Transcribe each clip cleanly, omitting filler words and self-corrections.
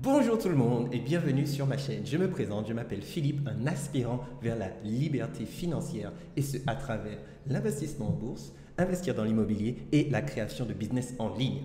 Bonjour tout le monde et bienvenue sur ma chaîne. Je me présente, je m'appelle Philippe, un aspirant vers la liberté financière et ce à travers l'investissement en bourse, investir dans l'immobilier et la création de business en ligne.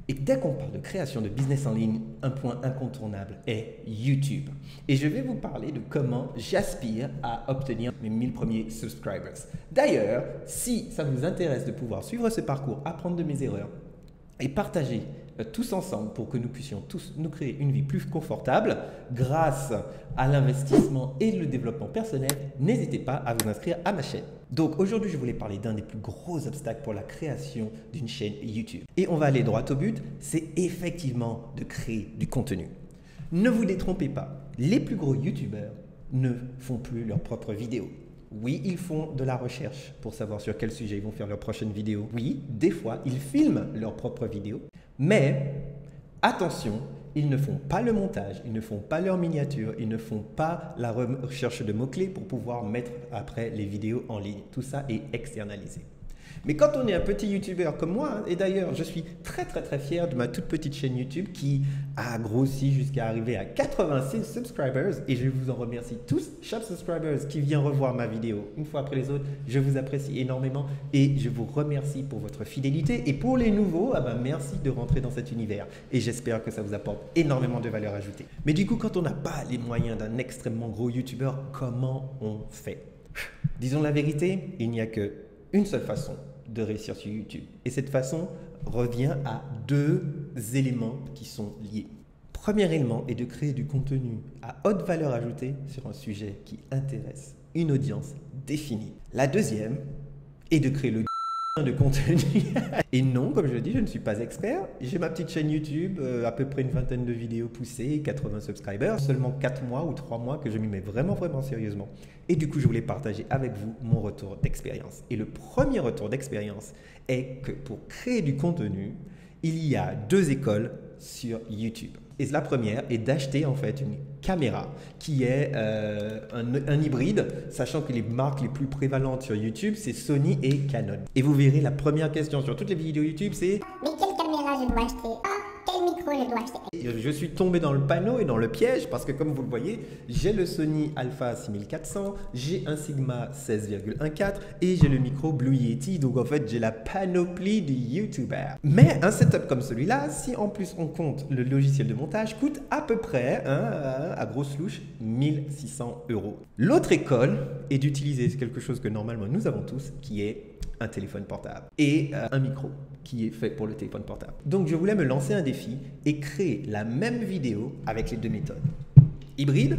Et dès qu'on parle de création de business en ligne, un point incontournable est YouTube. Et je vais vous parler de comment j'aspire à obtenir mes 1000 premiers subscribers. D'ailleurs, si ça vous intéresse de pouvoir suivre ce parcours, apprendre de mes erreurs et partager tous ensemble pour que nous puissions tous nous créer une vie plus confortable grâce à l'investissement et le développement personnel, n'hésitez pas à vous inscrire à ma chaîne. Donc aujourd'hui, je voulais parler d'un des plus gros obstacles pour la création d'une chaîne YouTube. Et on va aller droit au but, c'est effectivement de créer du contenu. Ne vous détrompez pas, les plus gros YouTubeurs ne font plus leurs propres vidéos. Oui, ils font de la recherche pour savoir sur quel sujet ils vont faire leur prochaine vidéo. Oui, des fois, ils filment leurs propres vidéos. Mais attention, ils ne font pas le montage, ils ne font pas leur miniature, ils ne font pas la recherche de mots-clés pour pouvoir mettre après les vidéos en ligne. Tout ça est externalisé. Mais quand on est un petit youtubeur comme moi, et d'ailleurs je suis très fier de ma toute petite chaîne YouTube qui a grossi jusqu'à arriver à 86 subscribers et je vous en remercie tous, chaque subscriber qui vient revoir ma vidéo une fois après les autres, je vous apprécie énormément et je vous remercie pour votre fidélité et pour les nouveaux, merci de rentrer dans cet univers et j'espère que ça vous apporte énormément de valeur ajoutée. Mais du coup, quand on n'a pas les moyens d'un extrêmement gros youtubeur, comment on fait? Disons la vérité, il n'y a qu'une seule façon de réussir sur YouTube. Et cette façon revient à deux éléments qui sont liés. Premier élément est de créer du contenu à haute valeur ajoutée sur un sujet qui intéresse une audience définie. La deuxième est de créer le de contenu. Et non, comme je le dis, je ne suis pas expert. J'ai ma petite chaîne YouTube, à peu près une vingtaine de vidéos poussées, 80 subscribers, seulement 4 mois ou 3 mois que je m'y mets vraiment sérieusement. Et du coup, je voulais partager avec vous mon retour d'expérience. Et le premier retour d'expérience est que pour créer du contenu, il y a deux écoles sur YouTube. Et la première est d'acheter en fait une caméra qui est un hybride, sachant que les marques les plus prévalentes sur YouTube, c'est Sony et Canon. Et vous verrez, la première question sur toutes les vidéos YouTube, c'est « Mais quelle caméra je dois acheter ? Quel micro je dois acheter ?» Je suis tombé dans le panneau et dans le piège parce que comme vous le voyez, j'ai le Sony Alpha 6400, j'ai un Sigma 16,14 et j'ai le micro Blue Yeti. Donc en fait, j'ai la panoplie du YouTuber. Mais un setup comme celui-là, si en plus on compte le logiciel de montage, coûte à peu près, à grosse louche, 1600 €. L'autre école est d'utiliser quelque chose que normalement nous avons tous, qui est un téléphone portable et un micro qui est fait pour le téléphone portable. Donc je voulais me lancer un défi et créer la même vidéo avec les deux méthodes. Hybride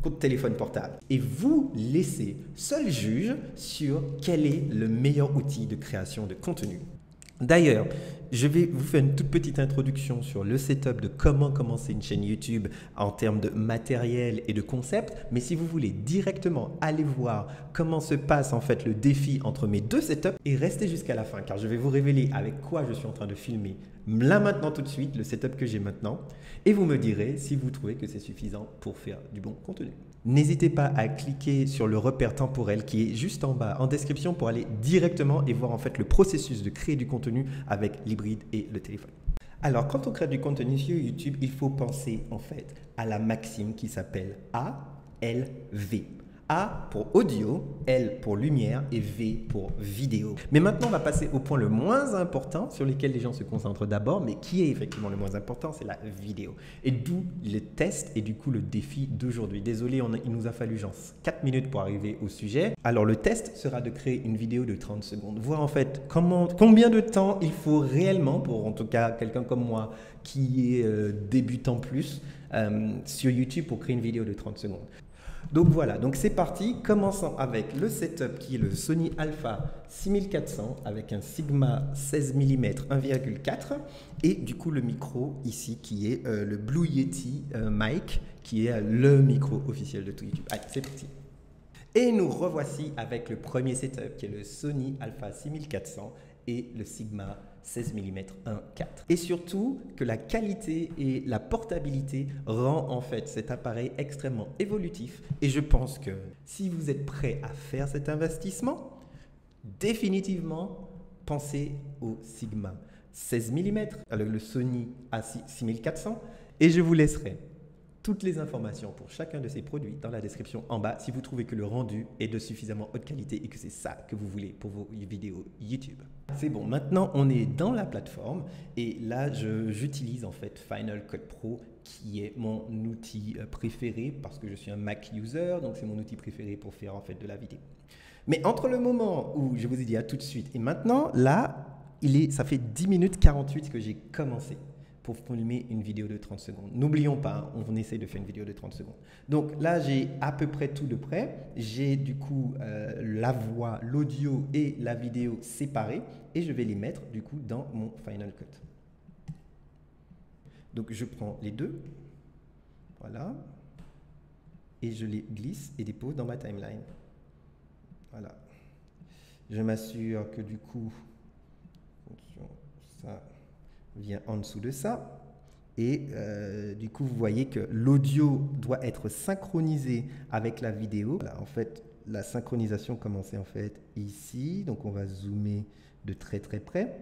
contre téléphone portable. Et vous laissez seul juge sur quel est le meilleur outil de création de contenu. D'ailleurs, je vais vous faire une toute petite introduction sur le setup de comment commencer une chaîne YouTube en termes de matériel et de concept. Mais si vous voulez directement aller voir comment se passe en fait le défi entre mes deux setups, et restez jusqu'à la fin car je vais vous révéler avec quoi je suis en train de filmer là maintenant tout de suite, le setup que j'ai maintenant. Et vous me direz si vous trouvez que c'est suffisant pour faire du bon contenu. N'hésitez pas à cliquer sur le repère temporel qui est juste en bas en description pour aller directement et voir en fait le processus de créer du contenu avec l'hybride et le téléphone. Alors quand on crée du contenu sur YouTube, il faut penser en fait à la maxime qui s'appelle ALV. A pour audio, L pour lumière et V pour vidéo. Mais maintenant, on va passer au point le moins important sur lequel les gens se concentrent d'abord, mais qui est effectivement le moins important, c'est la vidéo. Et d'où le test et du coup le défi d'aujourd'hui. Désolé, il nous a fallu genre 4 minutes pour arriver au sujet. Alors le test sera de créer une vidéo de 30 secondes. Voir en fait combien de temps il faut réellement pour en tout cas quelqu'un comme moi qui est débutant plus sur YouTube pour créer une vidéo de 30 secondes. Donc voilà, donc c'est parti, commençons avec le setup qui est le Sony Alpha 6400 avec un Sigma 16 mm 1,4 et du coup le micro ici qui est le Blue Yeti mic qui est le micro officiel de tout YouTube. Allez, c'est parti. Et nous revoici avec le premier setup qui est le Sony Alpha 6400 et le Sigma 16 mm 1.4. Et surtout que la qualité et la portabilité rend en fait cet appareil extrêmement évolutif. Et je pense que si vous êtes prêt à faire cet investissement, définitivement pensez au Sigma 16 mm, avec le Sony A6400 Et je vous laisserai toutes les informations pour chacun de ces produits dans la description en bas si vous trouvez que le rendu est de suffisamment haute qualité et que c'est ça que vous voulez pour vos vidéos YouTube. C'est bon, maintenant on est dans la plateforme et là j'utilise en fait Final Cut Pro qui est mon outil préféré parce que je suis un Mac user, donc c'est mon outil préféré pour faire en fait de la vidéo. Mais entre le moment où je vous ai dit à tout de suite et maintenant, là, ça fait 10 minutes 48 que j'ai commencé pour filmer une vidéo de 30 secondes. N'oublions pas, on essaie de faire une vidéo de 30 secondes. Donc là, j'ai à peu près tout de près. J'ai du coup la voix, l'audio et la vidéo séparées et je vais les mettre du coup dans mon Final Cut. Donc je prends les deux, voilà, et je les glisse et dépose dans ma timeline. Voilà. Je m'assure que du coup, ça vient en dessous de ça. Et du coup, vous voyez que l'audio doit être synchronisé avec la vidéo. Voilà, en fait, la synchronisation commençait en fait ici. Donc, on va zoomer de très très près.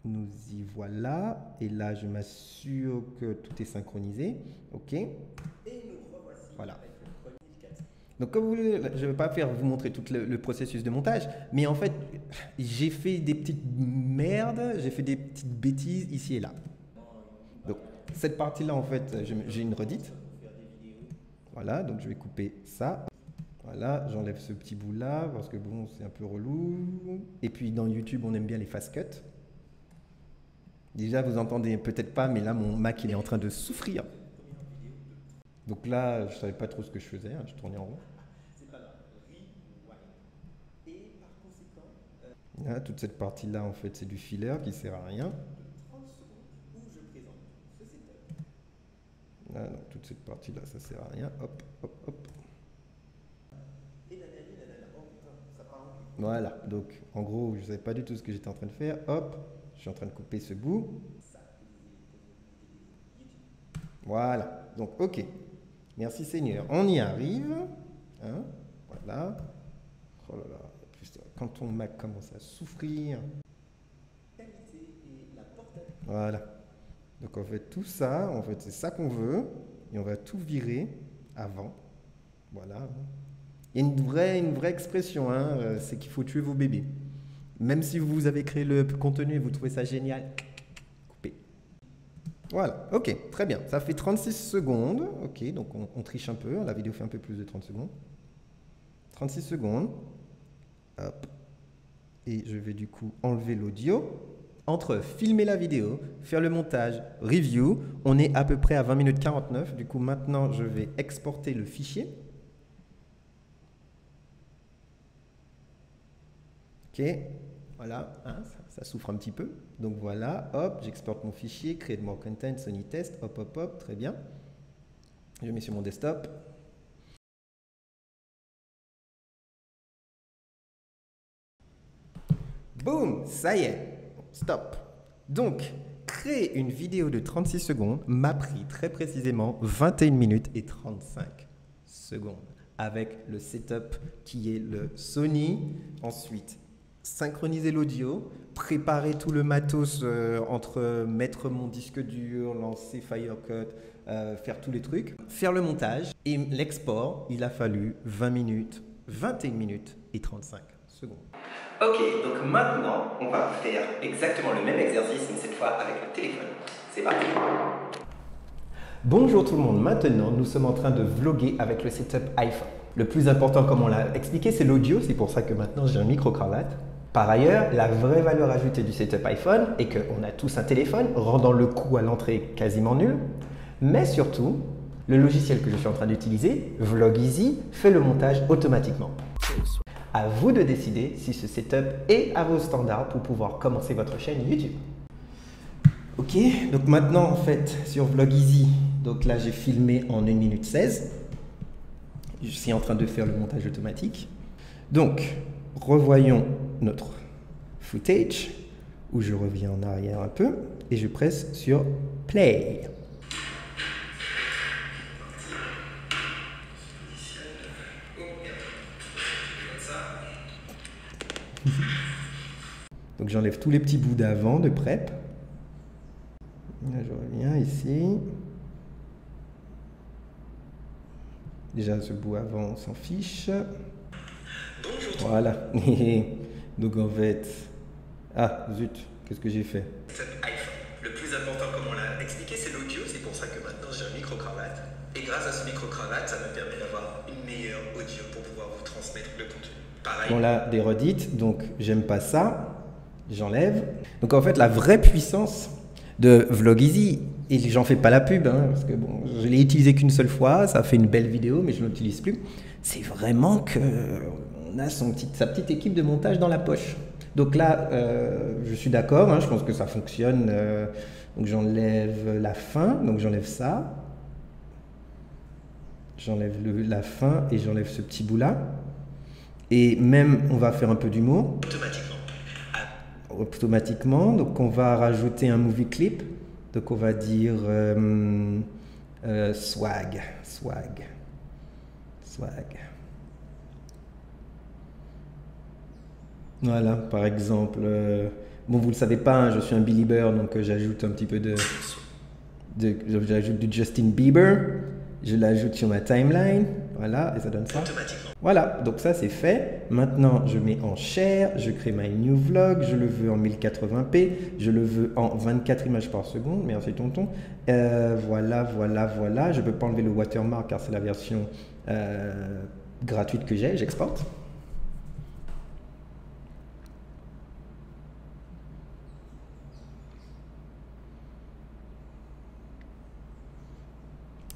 Nous y voilà. Et là, je m'assure que tout est synchronisé. OK. Et nous revoici. Voilà. Donc, comme vous voulez, je ne vais pas vous montrer tout le processus de montage, mais en fait, j'ai fait des petites merdes, j'ai fait des petites bêtises ici et là. Donc, cette partie-là, en fait, j'ai une redite. Voilà, donc je vais couper ça. Voilà, j'enlève ce petit bout-là parce que bon, c'est un peu relou. Et puis, dans YouTube, on aime bien les fast cuts. Déjà, vous entendez peut-être pas, mais là, mon Mac, il est en train de souffrir. Donc là, je ne savais pas trop ce que je faisais, hein, je tournais en rond. C'est pas grave. Et par conséquent, là, toute cette partie-là, en fait, c'est du filler qui ne sert à rien. 30 secondes où je présente ce setup. Là, non, toute cette partie-là, ça ne sert à rien. Hop, hop, hop. Et ça part en plus. Voilà, donc en gros, je ne savais pas du tout ce que j'étais en train de faire. Hop, je suis en train de couper ce bout. Voilà, donc ok. Merci Seigneur. On y arrive. Hein, voilà. Oh là là. Quand ton Mac commence à souffrir. Voilà. Donc en fait tout ça, en fait c'est ça qu'on veut. Et on va tout virer avant. Voilà. Il y a une vraie expression, hein, c'est qu'il faut tuer vos bébés. Même si vous avez créé le contenu et vous trouvez ça génial, coupez. Voilà, ok, très bien. Ça fait 36 secondes. Ok, donc on triche un peu. La vidéo fait un peu plus de 30 secondes. 36 secondes. Hop. Et je vais du coup enlever l'audio. Entre filmer la vidéo, faire le montage, review, on est à peu près à 20 minutes 49. Du coup, maintenant, je vais exporter le fichier. Ok, voilà, hein, ça souffre un petit peu. Donc voilà, hop, j'exporte mon fichier, create more content, Sony Test, hop, hop, hop, très bien. Je mets sur mon desktop. Boum, ça y est, stop. Donc, créer une vidéo de 36 secondes m'a pris très précisément 21 minutes et 35 secondes avec le setup qui est le Sony. Ensuite, synchroniser l'audio, préparer tout le matos entre mettre mon disque dur, lancer Final Cut, faire tous les trucs, faire le montage et l'export, il a fallu 20 minutes, 21 minutes et 35 secondes. Ok, donc maintenant, on va faire exactement le même exercice, mais cette fois avec le téléphone. C'est parti. Bonjour tout le monde, maintenant nous sommes en train de vlogger avec le setup iPhone. Le plus important, comme on l'a expliqué, c'est l'audio, c'est pour ça que maintenant j'ai un micro-cravate. Par ailleurs, la vraie valeur ajoutée du setup iPhone est qu'on a tous un téléphone, rendant le coût à l'entrée quasiment nul. Mais surtout, le logiciel que je suis en train d'utiliser, Vlogeasy, fait le montage automatiquement. À vous de décider si ce setup est à vos standards pour pouvoir commencer votre chaîne YouTube. Ok, donc maintenant en fait sur Vlogeasy, donc là j'ai filmé en 1 minute 16. Je suis en train de faire le montage automatique. Donc, revoyons notre footage, où je reviens en arrière un peu, et je presse sur Play. Donc j'enlève tous les petits bouts d'avant de prep. Là, je ici. Déjà, ce bout avant, on s'en fiche. Bonjour. Voilà. Donc en fait... Ah, zut, qu'est-ce que j'ai fait? Le plus important, comme on l'a expliqué, c'est l'audio. C'est pour ça que maintenant j'ai un micro-cravate. Et grâce à ce micro-cravate, ça me permet d'avoir une meilleure audio pour pouvoir vous transmettre le contenu. Pareil. On l'a des redites, donc j'aime pas ça. J'enlève. Donc en fait, la vraie puissance de Vlogeasy, et j'en fais pas la pub, hein, parce que bon, je l'ai utilisé qu'une seule fois, ça a fait une belle vidéo, mais je ne l'utilise plus. C'est vraiment que on a sa petite équipe de montage dans la poche. Donc là, je suis d'accord, hein, je pense que ça fonctionne. Donc j'enlève la fin, donc j'enlève ça. J'enlève la fin et j'enlève ce petit bout-là. Et même, on va faire un peu d'humour. Automatiquement. Donc on va rajouter un movie clip. Donc on va dire swag. Voilà, par exemple, bon, vous le savez pas, hein, je suis un belieber, donc j'ajoute un petit peu j'ajoute du Justin Bieber, je l'ajoute sur ma timeline, voilà, et ça donne ça. Voilà, donc ça c'est fait. Maintenant, je mets en share, je crée my new vlog, je le veux en 1080p, je le veux en 24 images par seconde, merci tonton. Voilà. Je peux pas enlever le watermark car c'est la version gratuite que j'ai, j'exporte.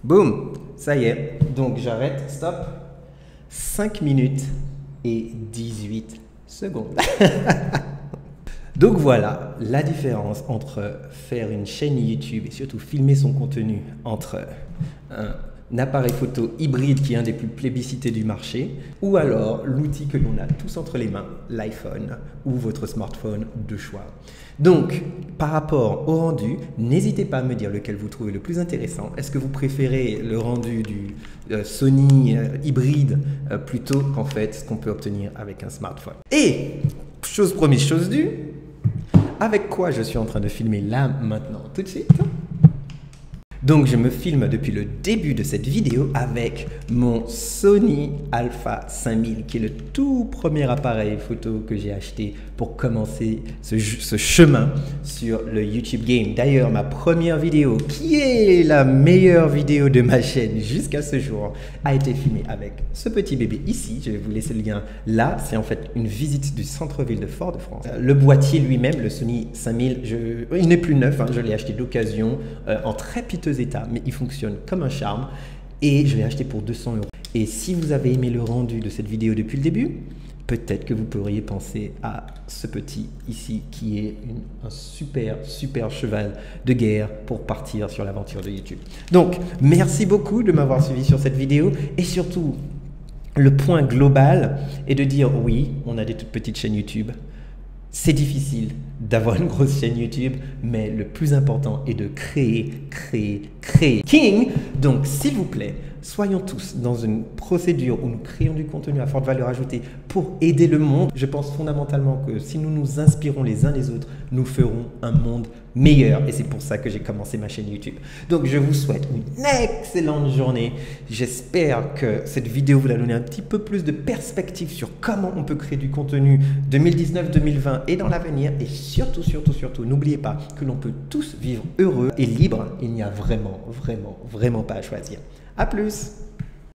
Boum, ça y est. Donc j'arrête, stop. 5 minutes et 18 secondes. Donc voilà la différence entre faire une chaîne YouTube et surtout filmer son contenu entre un appareil photo hybride qui est un des plus plébiscités du marché ou alors l'outil que l'on a tous entre les mains, l'iPhone ou votre smartphone de choix. Donc, par rapport au rendu, n'hésitez pas à me dire lequel vous trouvez le plus intéressant. Est-ce que vous préférez le rendu du Sony hybride plutôt qu'en fait ce qu'on peut obtenir avec un smartphone? Et, chose promise, chose due, avec quoi je suis en train de filmer là maintenant tout de suite? Donc je me filme depuis le début de cette vidéo avec mon Sony Alpha 5000 qui est le tout premier appareil photo que j'ai acheté pour commencer ce chemin sur le YouTube Game. D'ailleurs, ma première vidéo, qui est la meilleure vidéo de ma chaîne jusqu'à ce jour, a été filmée avec ce petit bébé ici. Je vais vous laisser le lien là. C'est en fait une visite du centre-ville de Fort-de-France. Le boîtier lui-même, le Sony 5000, il n'est plus neuf, hein, je l'ai acheté d'occasion en très piteux état, mais il fonctionne comme un charme et je l'ai acheté pour 200 €. Et si vous avez aimé le rendu de cette vidéo depuis le début, peut-être que vous pourriez penser à ce petit ici qui est un super cheval de guerre pour partir sur l'aventure de YouTube. Donc, merci beaucoup de m'avoir suivi sur cette vidéo et surtout, le point global est de dire oui, on a des toutes petites chaînes YouTube. C'est difficile d'avoir une grosse chaîne YouTube, mais le plus important est de créer. King! Donc, s'il vous plaît, soyons tous dans une procédure où nous créons du contenu à forte valeur ajoutée pour aider le monde. Je pense fondamentalement que si nous nous inspirons les uns les autres, nous ferons un monde meilleur. Et c'est pour ça que j'ai commencé ma chaîne YouTube. Donc, je vous souhaite une excellente journée. J'espère que cette vidéo vous a donné un petit peu plus de perspective sur comment on peut créer du contenu 2019, 2020 et dans l'avenir. Et surtout, n'oubliez pas que l'on peut tous vivre heureux et libre. Il n'y a vraiment pas à choisir. À plus!